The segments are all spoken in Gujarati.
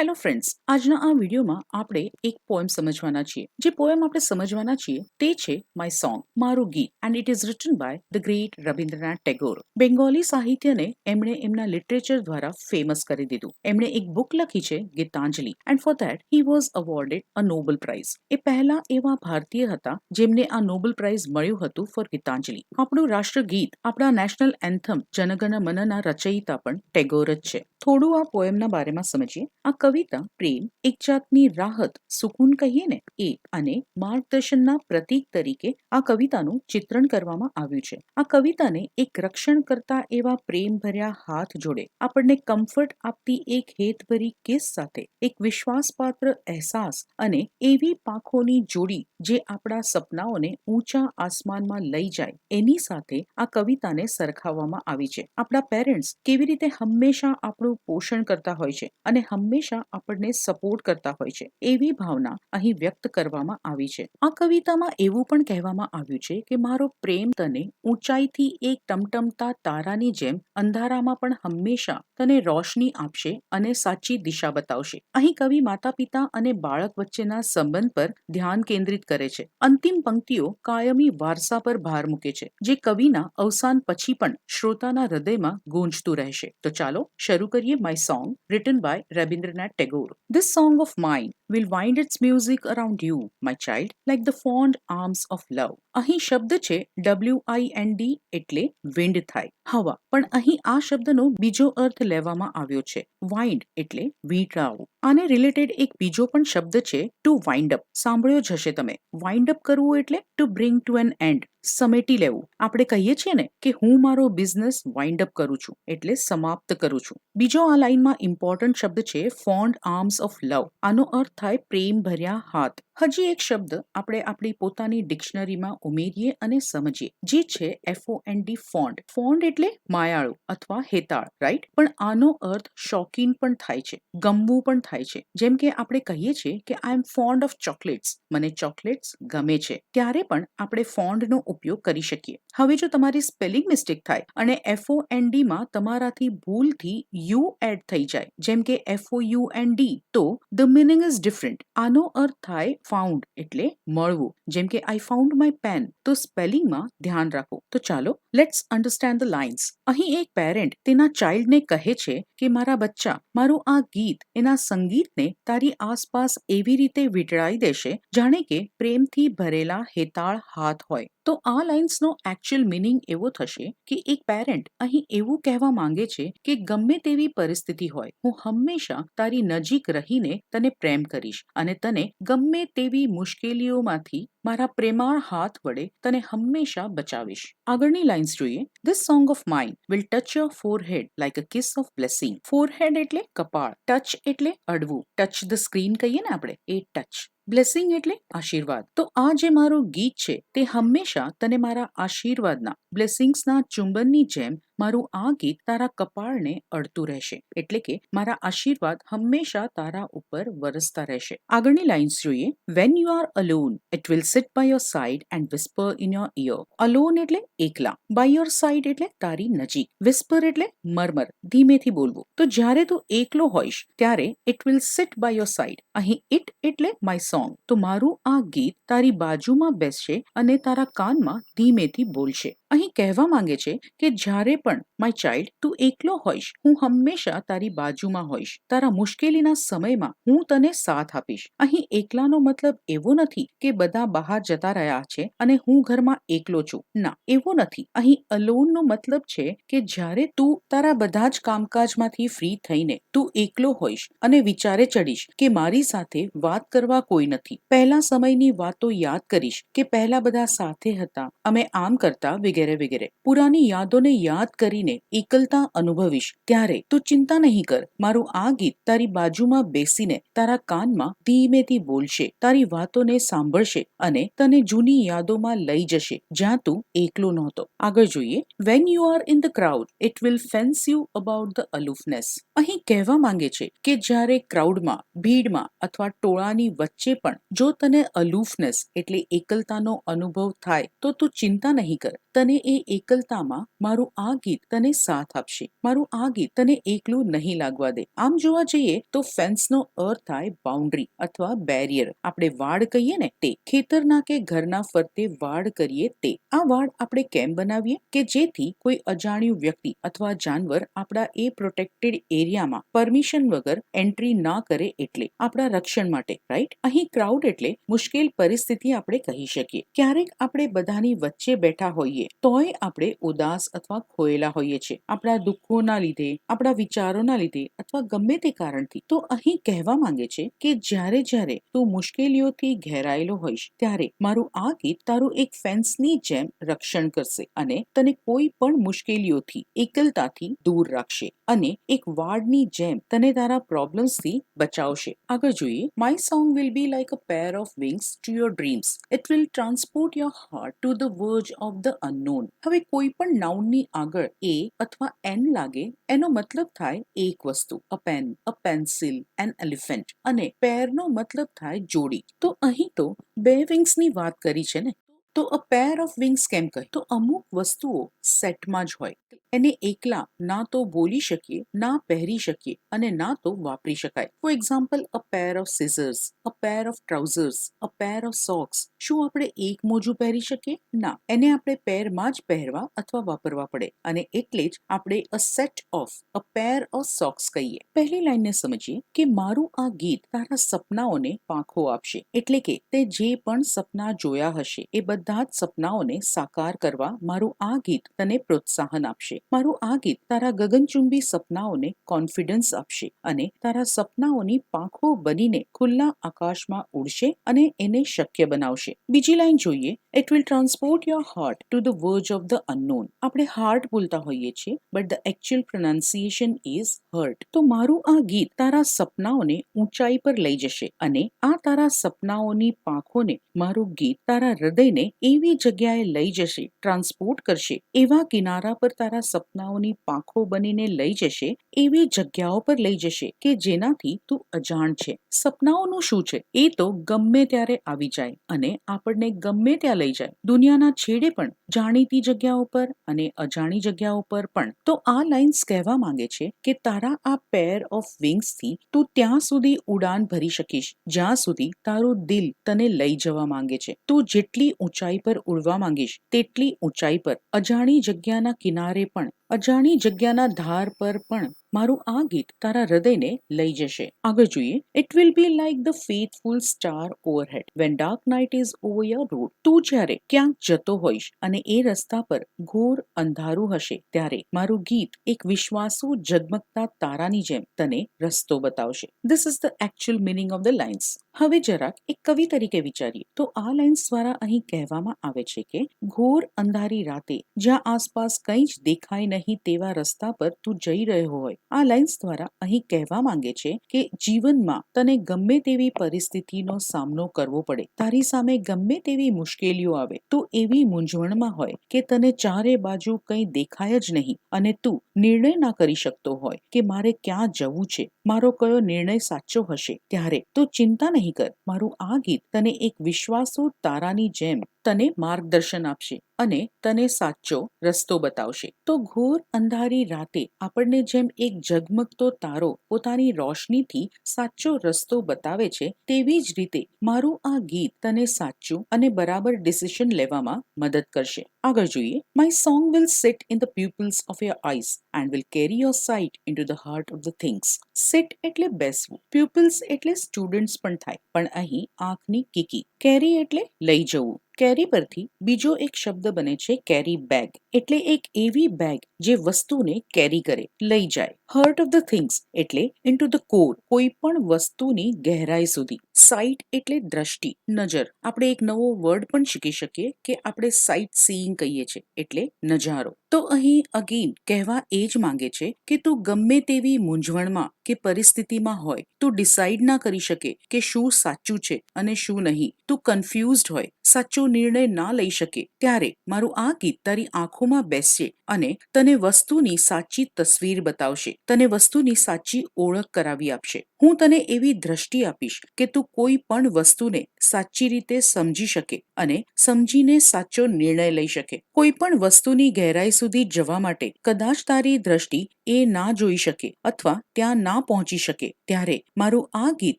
હેલો ફ્રેન્ડ્સ, આજના આ વિડીયોમાં આપણે એક પોએમ સમજવાના છીએ. જે પોએમ આપણે સમજવાના છીએ તે છે માય સોંગ, મારું ગીત, and it is written by the great Rabindranath Tagore. Bengali સાહિત્યને એમણે એમના લિટરેચર દ્વારા ફેમસ કરી દીધું. એમણે એક બુક લખી છે Gitanjali, and for that he was awarded a Nobel prize. એ પહેલા એવા ભારતીય હતા જેમને આ નોબેલ પ્રાઇઝ મળ્યું હતું ફોર ગીતાંજલિ. આપણું રાષ્ટ્રગીત, આપણા નેશનલ એન્થમ જનગણ મનના રચયિતા પણ ટેગોર જ છે. થોડું આ પોએમના બારેમાં સમજીએ. આ કવિતા પ્રેમ, એક જાતની રાહત, સુકૂન કહીએ ને એ અને માર્ગદર્શનના પ્રતીક તરીકે આ કવિતાનું ચિત્રણ કરવામાં આવ્યું છે. આ કવિતાને એક રક્ષણ કરતા એવા પ્રેમ ભર્યા હાથ જોડે આપણને કમ્ફર્ટ આપતી એક હેતભરી કિસ સાથે એક વિશ્વાસપાત્ર અહેસાસ અને એવી પાંખોની જોડી જે આપણા સપનાઓને ઊંચા આસમાનમાં લઈ જાય એની સાથે આ કવિતાને સરખાવવામાં આવી છે. આપણા પેરેન્ટ્સ કેવી રીતે હંમેશા આપણું પોષણ કરતા હોય છે અને હંમેશા આપણને સપોર્ટ કરતા હોય છે, એવી ભાવના અહીં વ્યક્ત કરવામાં આવી છે. આ કવિતામાં એવું પણ કહેવામાં આવ્યું છે કે મારો પ્રેમ તને ઊંચાઈથી એક ટમટમતા તારાની જેમ અંધારામાં પણ હંમેશા તને રોશની આપશે અને સાચી દિશા બતાવશે. અહીં કવિ માતા પિતા અને બાળક વચ્ચેના સંબંધ પર ધ્યાન કેન્દ્રિત કરે છે. અંતિમ પંક્તિઓ કાયમી વારસા પર ભાર મૂકે છે, જે કવિના અવસાન પછી પણ શ્રોતાના હૃદયમાં ગૂંજતું રહેશે. તો ચાલો શરૂ કરીએ my song, written by Rabindranath Tagore. This song of mine will wind its music around you, my child, like the fond arms of love. અહીં શબ્દ છે WIND એટલે વિન્ડ થાય, હવા. પણ અહીં આ શબ્દનો બીજો અર્થ લેવામાં આવ્યો છે. વાઇન્ડ એટલે વીંટળાવું. આને રિલેટેડ એક બીજો પણ શબ્દ છે ટુ વાઇન્ડ અપ. સાંભળ્યો જ હશે તમે. વાઇન્ડ અપ કરવું એટલે to bring to an end, સમેટી લેવું. આપણે કહીએ છીએ ને કે હું મારો બિઝનેસ વાઇન્ડ અપ કરું છું એટલે સમાપ્ત કરું છું. બીજો આ લાઈનમાં ઇમ્પોર્ટન્ટ શબ્દ છે ફોન્ડ આર્મ્સ ઓફ લવ. આનો અર્થ થાય પ્રેમ ભર્યા હાથ. હજી એક શબ્દ આપણે આપણી પોતાની ડિક્શનરીમાં ઉમેરીએ અને સમજીએ, જે છે FOND, ફોન્ડ. ફોન્ડ એટલે માયાળુ અથવા હેતાળ, રાઈટ? પણ આનો અર્થ શોખીન પણ થાય છે, ગમવું પણ થાય છે. જેમ કે આપણે કહીએ છીએ કે આઈ એમ ફોન્ડ ઓફ ચોકલેટ્સ, મને ચોકલેટ્સ ગમે છે, ત્યારે પણ આપણે ફોન્ડનો ઉપયોગ કરી શકીએ. હવે જો તમારી સ્પેલિંગ મિસ્ટેક થાય અને FOND માં તમારાથી ભૂલથી યુ એડ થઈ જાય, જેમ કે FOUND, તો ધ મીનિંગ ઇઝ ડિફરન્ટ. આનો અર્થ થાય ફાઉન્ડ એટલે મળવું, જેમ કે આઈ ફાઉન્ડ માય પેન. તો સ્પેલિંગમાં ધ્યાન રાખો. તો ચાલો લેટ્સ અન્ડરસ્ટેન્ડ ધ લાઇન્સ. અહીં એક પેરેન્ટ તેના ચાઇલ્ડને કહે છે કે મારા બચ્ચા, મારું આ ગીત એના સંગીતને તારી આસપાસ એવી રીતે વીંટળાઈ દેશે જાણે કે પ્રેમથી ભરેલા હેતાળ હાથ હોય. તો આ લાઇન્સનો એકચ્યુઅલ મીનિંગ એવો થશે કે એક પેરેન્ટ અહીં એવું કહેવા માંગે છે કે ગમે તેવી પરિસ્થિતિ હોય, હું હંમેશા તારી નજીક રહીને તને પ્રેમ કરીશ અને તને ગમે તેવી મુશ્કેલીઓમાંથી મારા પ્રેમાળ હાથ વડે તને હંમેશા બચાવીશ. આગળની લાઇન્સ જોઈએ. This song of mine will touch your forehead like a kiss of blessing. Forehead એટલે કપાળ, ટચ એટલે અડવું, ટચ ધ સ્ક્રીન કહીએ ને આપણે, એ ટચ. બ્લેસિંગ એટલે આશીર્વાદ. તો આ જે મારું ગીત છે તે હંમેશા તને મારા આશીર્વાદના, બ્લેસિંગ્સના ચુંબનની જેમ મારું આ ગીત તારા કપાળને અડતું રહેશે. એટલે કે મારા આશીર્વાદ હંમેશા તારા ઉપર વરસતા રહેશે. આગળની લાઇન્સ જોઈએ. When you are alone, it will sit by your side and whisper in your ear. Alone એટલે એકલા, by your side એટલે તારી નજીક, whisper એટલે મરમર, ધીમેથી બોલવું. તો જ્યારે તું એકલો હોઈશ ત્યારે it will sit by your side. અહીં it એટલે my song. તો મારું આ ગીત તારી બાજુમાં બેસશે અને તારા કાનમાં ધીમેથી બોલશે. અહીં કહેવા માંગે છે કે જ્યારે પણ માય ચાઇલ્ડ તું એકલો હોઈશ, હું હંમેશા તારી બાજુમાં હોઈશ. તારા મુશ્કેલીના સમયમાં હું તને સાથ આપીશ. અહીં એકલાનો મતલબ એવો નથી કે બધા બહાર જતા રહ્યા છે અને હું ઘરમાં એકલો છું. ના, એવો નથી. અહીં અલોનનો મતલબ છે કે જ્યારે તું તારા બધા જ કામકાજમાંથી ફ્રી થઈને તું એકલો હોઈશ અને વિચારે ચડીશ કે મારી સાથે વાત કરવા કોઈ નથી. પહેલા સમયની વાતો યાદ કરીશ કે પહેલા બધા સાથે હતા, અમે આમ કરતા, વગેરે વગેરે. પુરાની યાદોને યાદ કરીને એકલતા અનુભવીશ, ત્યારે તું ચિંતા નહીં કર. મારું આ ગીત તારી બાજુમાં બેસીને તારા કાનમાં ધીમેથી બોલશે, તારી વાતોને સાંભળશે અને તને જૂની યાદોમાં લઈ જશે જ્યાં તું એકલો નહોતો. આગળ જોઈએ. When you are in the crowd, it will fence you about the aloofness. અહીં કહેવા માંગે છે કે જ્યારે ક્રાઉડમાં, ભીડમાં અથવા ટોળાની વચ્ચે પણ જો તને અલૂફનેસ એટલે એકલતાનો અનુભવ થાય તો તું ચિંતા નહીં કર. તને એ એકલતામાં મારું આ ગીત તને સાથ આપશે. મારું આ ગીત તને એકલું નહીં લાગવા દે. આમ જોવા જઈએ તો ફેન્સનો અર્થ થાય બાઉન્ડ્રી અથવા બેરિયર. આપણે વાડ કહીએ ને તે, ખેતરના કે ઘરના ફરતે વાડ કરીએ તે. આ વાડ આપણે કેમ બનાવીએ? કે જેથી કોઈ અજાણ્યું વ્યક્તિ અથવા જાનવર આપણા એ પ્રોટેક્ટેડ એરિયામાં પરમિશન વગર એન્ટ્રી ના કરે, એટલે આપણા રક્ષણ માટે, રાઈટ? અહીં ક્રાઉડ એટલે મુશ્કેલ પરિસ્થિતિ આપણે કહી શકીએ. ક્યારેક આપણે બધાની વચ્ચે બેઠા હોઈએ તોય આપણે ઉદાસ અથવા ખોયેલા હોઈએ છીએ, આપણા દુઃખોના લીધે, આપણા વિચારોના લીધે અથવા ગમે તે કારણથી. તો અહીં કહેવા માંગે છે કે જ્યારે જ્યારે તું મુશ્કેલીઓથી ઘેરાયેલો હોઈશ ત્યારે મારું આ ગીત તારું એક ફેન્સની જેમ રક્ષણ કરશે અને તને કોઈ પણ મુશ્કેલીઓથી, એકલતાથી દૂર રાખશે અને એક વાડની જેમ તને તારા પ્રોબ્લેમ્સથી બચાવશે. આગળ જોઈએ. My song will be like a pair of wings to your dreams. It will transport your heart to the verge of the unknown. હવે કોઈ પણ નાઉનની આગળ એ અથવા એન લાગે એનો મતલબ થાય એક વસ્તુ, a pen, a pencil, an elephant. અને પેરનો મતલબ થાય જોડી. તો અહીં તો બે વિંગ્સની વાત કરી છે ને, તો અ પેર ઓફ વિંગ્સ કેમ કહે? તો અમુક વસ્તુઓ સેટમાં જ હોય, એને એકલા ના તો બોલી શકીએ, ના પહેરી શકીએ અને ના તો વાપરી શકાય. For example, a pair of scissors, a pair of trousers, a pair of socks. શું આપણે એક મોજું પહેરી શકીએ? ના, એને આપણે પેરમાં જ પહેરવા અથવા વાપરવા પડે અને એટલે જ આપણે a set of, a pair of socks કહીએ. પહેલી લાઈનને સમજીએ કે મારું આ ગીત તારા સપનાઓને પાંખો આપશે. એટલે કે તે જે પણ સપના જોયા હશે એ બધા જ સપનાઓને સાકાર કરવા મારું આ ગીત તને પ્રોત્સાહન આપશે. મારું આ ગીત તારા ગગનચુંબી સપનાઓને કોન્ફિડન્સ આપશે અને તારા સપનાઓની પાંખો બનીને ખુલ્લા આકાશમાં ઉડશે અને એને શક્ય બનાવશે. બીજી લાઈન જોઈએ. It will transport your heart to the verge of the unknown. આપણે હાર્ટ બોલતા હોઈએ છીએ but the actual pronunciation is hurt. તો મારું આ ગીત તારા સપનાઓને ઊંચાઈ પર લઈ જશે અને આ તારા સપનાઓની પાંખોને મારું ગીત તારા હૃદયને એવી જગ્યાએ લઈ જશે, ટ્રાન્સપોર્ટ કરશે, એવા કિનારા પર તારા સપનાઓની પાંખો બનીને લઈ જશે, એવી જગ્યાઓ પર લઈ જશે કે જેનાથી તું અજાણ છે. સપનાઓનું શું છે? એ તો ગમે ત્યારે આવી જાય અને આપણને ગમે ત્યાં લઈ જાય, દુનિયાના છેડે પણ, જાણીતી જગ્યાઓ પર અને અજાણી જગ્યાઓ પર પણ. તો આ લાઇન્સ કહેવા માંગે છે કે તારા આ પેર ઓફ વિંગ્સથી તું ત્યાં સુધી ઉડાન ભરી શકીશ જ્યાં સુધી તારું દિલ તને લઈ જવા માંગે છે. તું જેટલી ઊંચાઈ પર ઉડવા માંગીશ તેટલી ઊંચાઈ પર, અજાણી જગ્યાના કિનારે પણ, અજાણી જગ્યાના ધાર પર પણ મારું આ ગીત તારા હૃદયને લઈ જશે. આગળ જોઈએ. It will be like the faithful star overhead van dark night is over your road. તું જ્યારે ક્યાંક જતો હોઈશ અને એ રસ્તા પર ઘોર અંધારું હશે ત્યારે મારું ગીત એક વિશ્વાસુ ઝગમગતા તારાની જેમ તને રસ્તો બતાવશે. This is the actual meaning of the lines. હવે જરાક એક કવિ તરીકે વિચારીએ તો આ લાઇન્સ દ્વારા અહીં કહેવામાં આવે છે કે ઘોર અંધારી રાતે જ્યાં આસપાસ કંઈ જ દેખાય નહીં તેવા રસ્તા પર તું જઈ રહ્યો હોય, આ લાઇન્સ દ્વારા અહીં કહેવા માંગે છે કે જીવનમાં તને ગમે તેવી પરિસ્થિતિનો સામનો કરવો પડે, તારી સામે ગમે તેવી મુશ્કેલીઓ આવે, તું એવી મૂંઝવણમાં હોય કે તને ચારે બાજુ કંઈ દેખાય જ નહીં અને તું નિર્ણય ના કરી શકતો હોય કે મારે ક્યાં જવું છે, મારો કયો નિર્ણય સાચો હશે, ત્યારે તું ચિંતા નહીં કર, મારું આ ગીત તને એક વિશ્વાસુ તારાની જેમ તને માર્ગદર્શન આપશે અને તને સાચો રસ્તો બતાવશે. તો ઘોર અંધારી રાતે આપણને જેમ એક ઝગમગતો તારો પોતાની રોશનીથી સાચો રસ્તો બતાવે છે, તેવી જ રીતે મારું આ ગીત તને સાચું અને બરાબર ડિસિઝન લેવામાં મદદ કરશે. આગળ જોઈએ. My song will sit in the pupils of your eyes and will carry your sight into the heart of the things. Sit એટલે બેસવું, પ્યુપિલ્સ એટલે સ્ટુડન્ટ્સ પણ થાય, પણ અહીં આંખની કીકી. કેરી એટલે લઈ જવું. કેરી પરથી બીજો એક શબ્દ બને છે કેરી બેગ, એટલે એક એવી બેગ જે વસ્તુને કેરી કરે, લઈ જાય. હર્ટ ઓફ ધ થિંગ્સ એટલે ઇન્ટુ ધ કોર, કોઈ પણ વસ્તુની ગહેરાઈ સુધી. સાઇટ એટલે દ્રષ્ટિ, નજર. આપણે એક નવો વર્ડ પણ શીખી શકીએ કે આપણે સાઇટ સીઈંગ કહીએ છીએ, એટલે નજારો. તો અહીં અગેન કહેવા એ જ માંગે છે કે તું ગમે તેવી મૂંઝવણમાં કે પરિસ્થિતિમાં હોય, તું ડિસાઈડ ના કરી શકે કે શું સાચું છે અને શું નહીં, તું કન્ફ્યુઝડ હોય, સાચો નિર્ણય ના લઈ શકે, ત્યારે મારું આ ગીત તારી આંખો આંખોમાં બેસશે અને તને વસ્તુની સાચી તસવીર બતાવશે, તને વસ્તુની સાચી ઓળખ કરાવી આપશે. હું તને એવી દ્રષ્ટિ આપીશ કે તું કોઈ પણ વસ્તુને સાચી રીતે સમજી શકે અને સમજીને સાચો નિર્ણય લઈ શકે. કોઈ પણ વસ્તુની ગહેરાઈ સુધી જવા માટે કદાચ તારી દ્રષ્ટિ એ ના જોઈ શકે અથવા ત્યાં ના પહોંચી શકે, ત્યારે મારું આ ગીત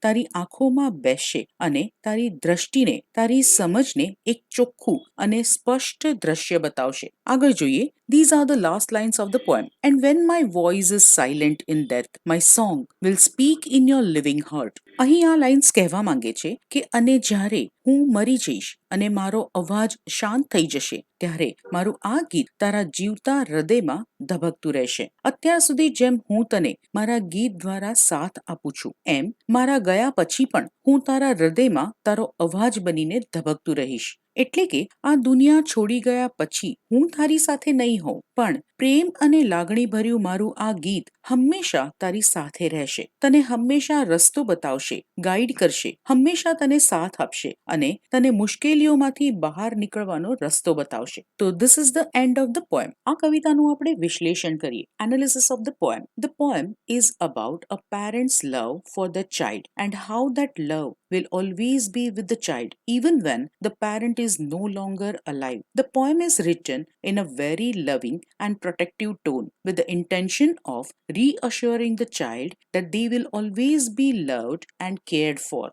તારી આંખોમાં બેસશે અને તારી દ્રષ્ટિને, તારી સમજને એક ચોખ્ખું અને સ્પષ્ટ દ્રશ્ય બતાવશે. આગળ જોઈએ. These are the last lines of the poem. And when my voice is silent in death, my song will speak in your living heart. અહીં આ લાઇન્સ કહેવા માંગે છે કે અને જ્યારે હું મરી જઈશ અને મારો અવાજ શાંત થઈ જશે, ત્યારે મારું આ ગીત તારા જીવતા હૃદયમાં ધબકતું રહેશે. અત્યાર સુધી જેમ હું તને મારા ગીત દ્વારા સાથ આપું છું, એમ મારા ગયા પછી પણ હું તારા હૃદયમાં તારો અવાજ બનીને ધબકતું રહીશ. એટલે કે આ દુનિયા છોડી ગયા પછી હું તારી સાથે નહીં હોઉં, પણ પ્રેમ અને લાગણી ભર્યું મારું આ ગીત હંમેશા તારી સાથે રહેશે, તને હંમેશા રસ્તો બતાવશે, ગાઈડ કરશે, હંમેશા તને સાથ આપશે અને તને મુશ્કેલીઓમાંથી બહાર નીકળવાનો રસ્તો બતાવશે. તો this is the end of the poem. આ કવિતાનું આપણે વિશ્લેષણ કરીએ. Analysis of the poem. The poem is about a parents love for the child and how that love will always be with the child even when the parent is no longer alive. The poem is written in a very loving and protective tone with the intention of reassuring the child that they will always be loved and cared for.